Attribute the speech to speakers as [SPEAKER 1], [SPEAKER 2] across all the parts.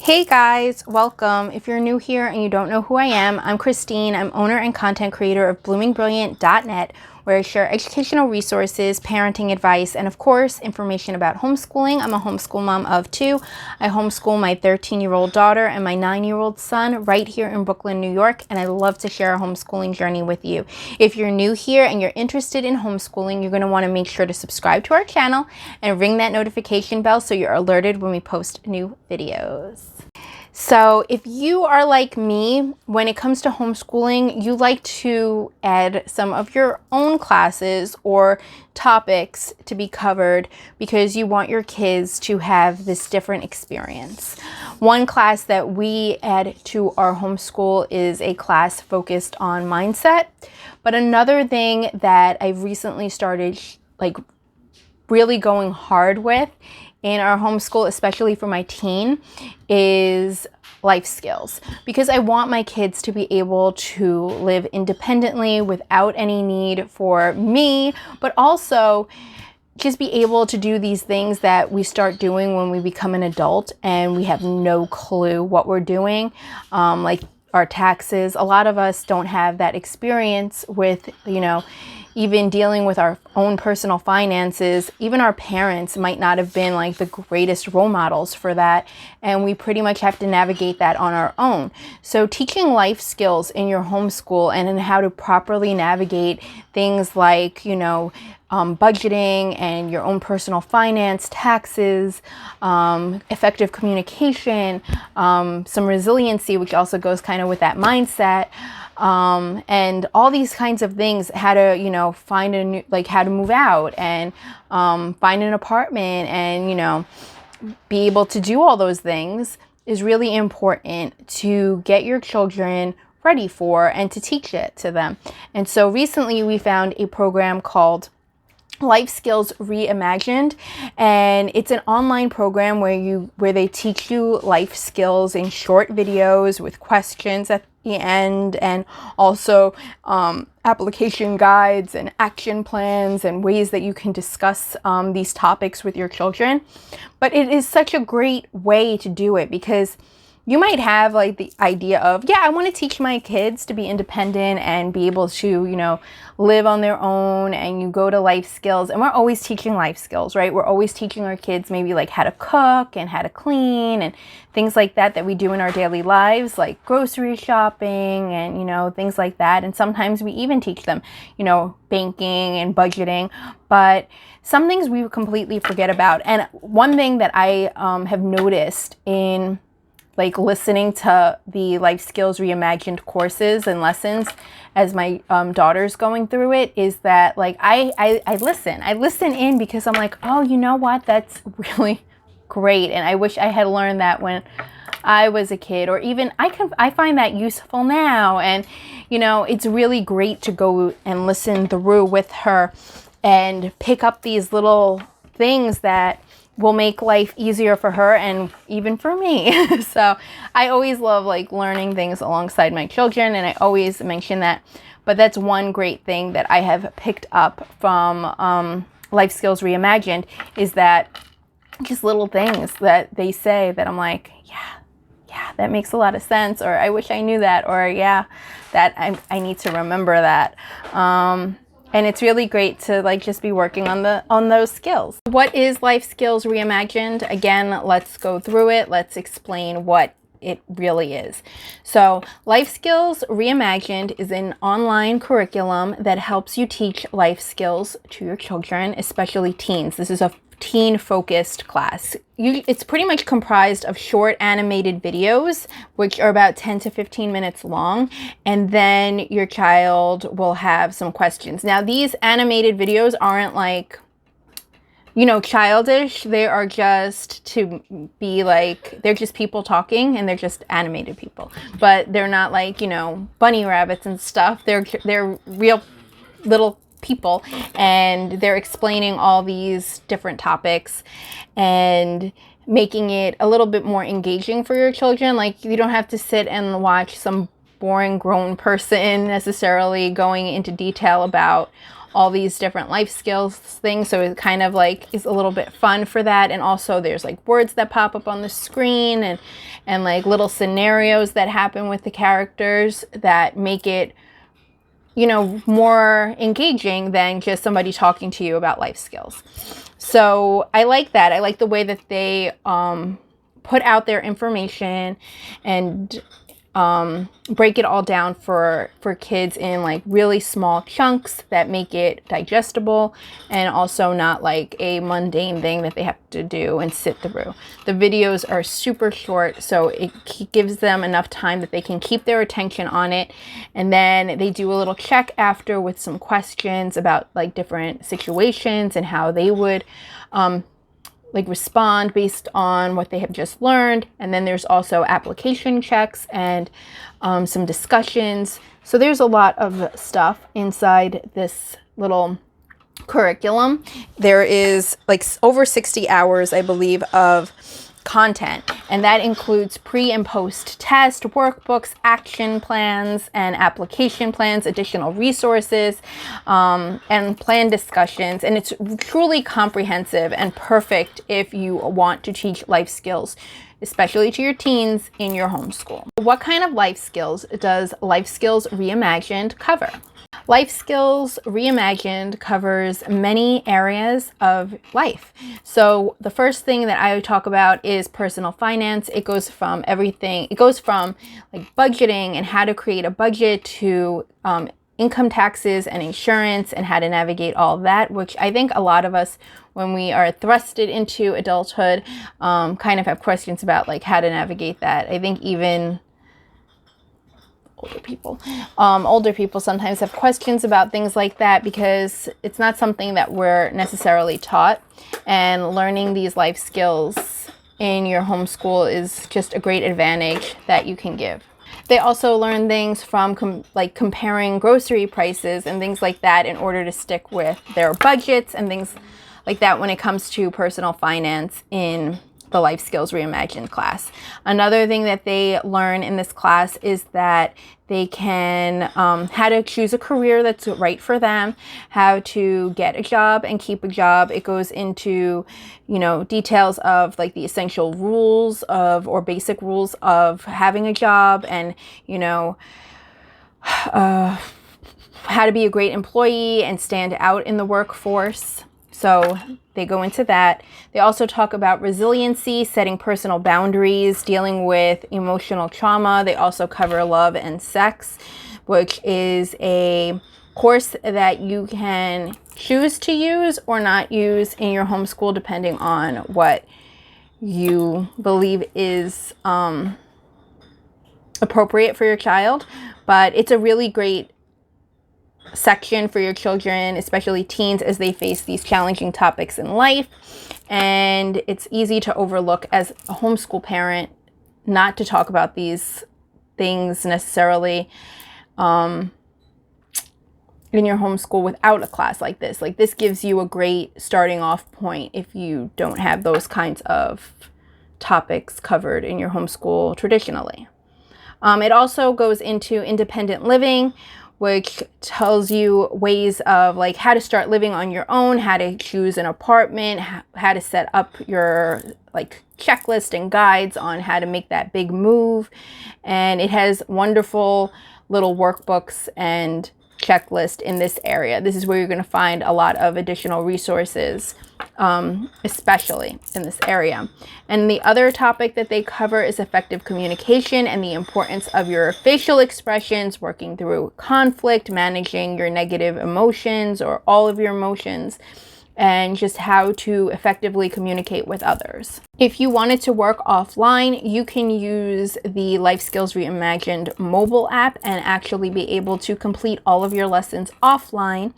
[SPEAKER 1] Hey guys, welcome. If you're new here and you don't know who I am, I'm Christine. I'm owner and content creator of bloomingbrilliant.net, where I share educational resources, parenting advice, and of course, information about homeschooling. I'm a homeschool mom of two. I homeschool my 13-year-old daughter and my 9-year-old son right here in Brooklyn, New York, and I love to share a homeschooling journey with you. If you're new here and you're interested in homeschooling, you're going to want to make sure to subscribe to our channel and ring that notification bell so you're alerted when we post new videos. So if you are like me, when it comes to homeschooling, you like to add some of your own classes or topics to be covered because you want your kids to have this different experience. One class that we add to our homeschool is a class focused on mindset. But another thing that I've recently started really going hard with in our homeschool, especially for my teen, is life skills, because I want my kids to be able to live independently without any need for me, but also just be able to do these things that we start doing when we become an adult and we have no clue what we're doing, like our taxes. A lot of us don't have that experience with, even dealing with our own personal finances. Even our parents might not have been like the greatest role models for that, and we pretty much have to navigate that on our own. So teaching life skills in your homeschool and in how to properly navigate things like, budgeting and your own personal finance, taxes, effective communication, some resiliency, which also goes kind of with that mindset, and all these kinds of things, how to, find a new, how to move out and find an apartment and, be able to do all those things is really important to get your children ready for and to teach it to them. And so recently we found a program called Skills Reimagined, and it's an online program where they teach you life skills in short videos with questions at the end, and also application guides and action plans and ways that you can discuss these topics with your children. But it is such a great way to do it, because you might have the idea of, I want to teach my kids to be independent and be able to, live on their own, and you go to life skills, and we're always teaching life skills, right? We're always teaching our kids maybe how to cook and how to clean and things like that we do in our daily lives, like grocery shopping and, things like that. And sometimes we even teach them, banking and budgeting, but some things we completely forget about. And one thing that I have noticed in listening to the Life Skills Reimagined courses and lessons as my daughter's going through it is that I listen in, because I'm like, oh, you know what? That's really great. And I wish I had learned that when I was a kid, or even I find that useful now. And, it's really great to go and listen through with her and pick up these little things that will make life easier for her and even for me. So I always love learning things alongside my children, and I always mention that. But that's one great thing that I have picked up from Life Skills Reimagined, is that just little things that they say that I'm like, yeah, that makes a lot of sense, or I wish I knew that, or that I need to remember that. And it's really great to just be working on those skills. What is Life Skills Reimagined? Again, let's go through it. Let's explain what it really is. So Life Skills Reimagined is an online curriculum that helps you teach life skills to your children, especially teens. This is a teen-focused class. It's pretty much comprised of short animated videos, which are about 10 to 15 minutes long, and then your child will have some questions. Now, these animated videos aren't childish. They are just to be they're just people talking, and they're just animated people. But they're not bunny rabbits and stuff. They're real little people, and they're explaining all these different topics and making it a little bit more engaging for your children. You don't have to sit and watch some boring grown person necessarily going into detail about all these different life skills things. So it kind of is a little bit fun for that. And also there's words that pop up on the screen, and like little scenarios that happen with the characters that make it, you know, more engaging than just somebody talking to you about life skills. So I like that. I like the way that they put out their information and break it all down for kids in like really small chunks that make it digestible and also not like a mundane thing that they have to do and sit through. The videos are super short, so it gives them enough time that they can keep their attention on it, and then they do a little check after with some questions about like different situations and how they would like respond based on what they have just learned. And then there's also application checks and some discussions. So there's a lot of stuff inside this little curriculum. There is like over 60 hours, I believe, of content, and that includes pre and post test workbooks, action plans and application plans, additional resources, and plan discussions. And it's truly comprehensive and perfect if you want to teach life skills, especially to your teens in your homeschool. What kind of life skills does Life Skills Reimagined cover? Life Skills Reimagined covers many areas of life. So the first thing that I would talk about is personal finance. It goes from everything. It goes from like budgeting and how to create a budget to income taxes and insurance and how to navigate all of that, which I think a lot of us, when we are thrusted into adulthood, kind of have questions about like how to navigate that. I think even older people sometimes have questions about things like that because it's not something that we're necessarily taught, and learning these life skills in your homeschool is just a great advantage that you can give. They also learn things from comparing grocery prices and things like that in order to stick with their budgets and things like that when it comes to personal finance in the Life Skills Reimagined class. Another thing that they learn in this class is that they can how to choose a career that's right for them, how to get a job and keep a job. It goes into, you know, details of like the essential rules of or basic rules of having a job, and you know how to be a great employee and stand out in the workforce. So they go into that. They also talk about resiliency, setting personal boundaries, dealing with emotional trauma. They also cover love and sex, which is a course that you can choose to use or not use in your homeschool depending on what you believe is appropriate for your child. But it's a really great section for your children, especially teens, as they face these challenging topics in life. And it's easy to overlook as a homeschool parent not to talk about these things necessarily in your homeschool without a class like this. Like this gives you a great starting off point if you don't have those kinds of topics covered in your homeschool traditionally. It also goes into independent living, which tells you ways of like how to start living on your own, how to choose an apartment, how to set up your like checklist and guides on how to make that big move. And it has wonderful little workbooks and checklist in this area. This is where you're going to find a lot of additional resources, especially in this area. And the other topic that they cover is effective communication and the importance of your facial expressions, working through conflict, managing your negative emotions or all of your emotions, and just how to effectively communicate with others. If you wanted to work offline, you can use the Life Skills Reimagined mobile app and actually be able to complete all of your lessons offline,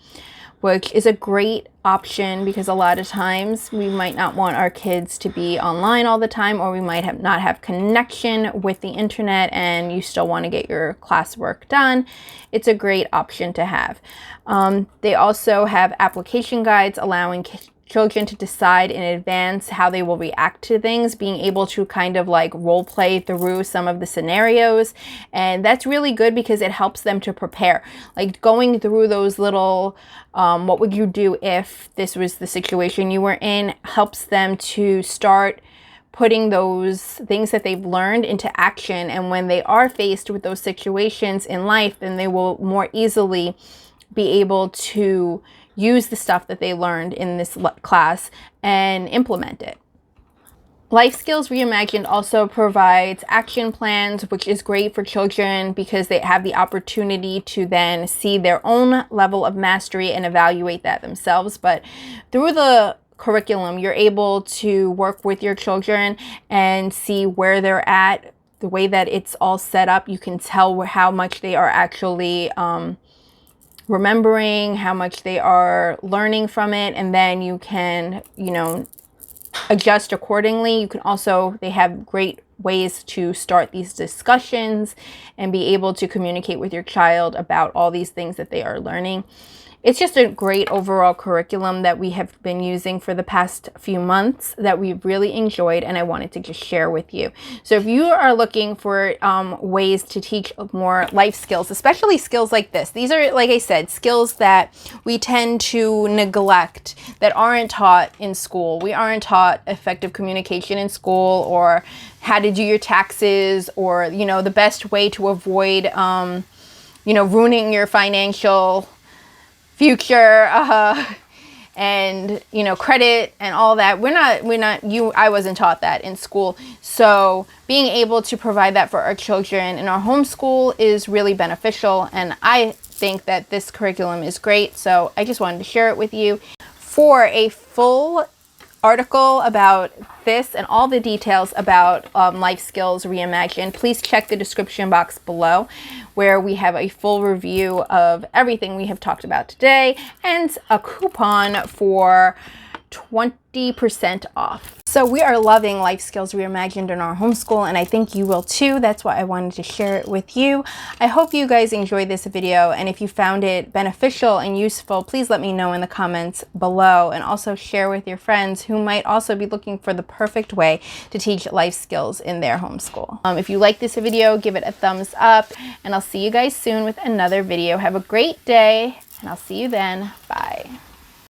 [SPEAKER 1] which is a great option because a lot of times we might not want our kids to be online all the time, or we might not have connection with the internet and you still want to get your classwork done. It's a great option to have. They also have application guides allowing children to decide in advance how they will react to things, being able to kind of like role play through some of the scenarios. And that's really good because it helps them to prepare. Like going through those little, what would you do if this was the situation you were in, helps them to start putting those things that they've learned into action. And when they are faced with those situations in life, then they will more easily be able to use the stuff that they learned in this class and implement it. Life Skills Reimagined also provides action plans, which is great for children because they have the opportunity to then see their own level of mastery and evaluate that themselves. But through the curriculum, you're able to work with your children and see where they're at. The way that it's all set up, you can tell how much they are actually remembering, how much they are learning from it, and then you can, adjust accordingly. You can also, they have great ways to start these discussions and be able to communicate with your child about all these things that they are learning. It's just a great overall curriculum that we have been using for the past few months that we've really enjoyed, and I wanted to just share with you. So if you are looking for ways to teach more life skills, especially skills like this, these are, like I said, skills that we tend to neglect, that aren't taught in school. We aren't taught effective communication in school, or how to do your taxes, or, the best way to avoid, ruining your financial future, and credit and all that. I wasn't taught that in school. So being able to provide that for our children in our homeschool is really beneficial, and I think that this curriculum is great. So I just wanted to share it with you. For a full article about this and all the details about Life Skills Reimagined, please check the description box below, where we have a full review of everything we have talked about today and a coupon for 20% off. So we are loving Life Skills Reimagined in our homeschool, and I think you will too. That's why I wanted to share it with you. I hope you guys enjoyed this video, and if you found it beneficial and useful, please let me know in the comments below, and also share with your friends who might also be looking for the perfect way to teach life skills in their homeschool. If you like this video, give it a thumbs up, and I'll see you guys soon with another video. Have a great day, and I'll see you then. Bye.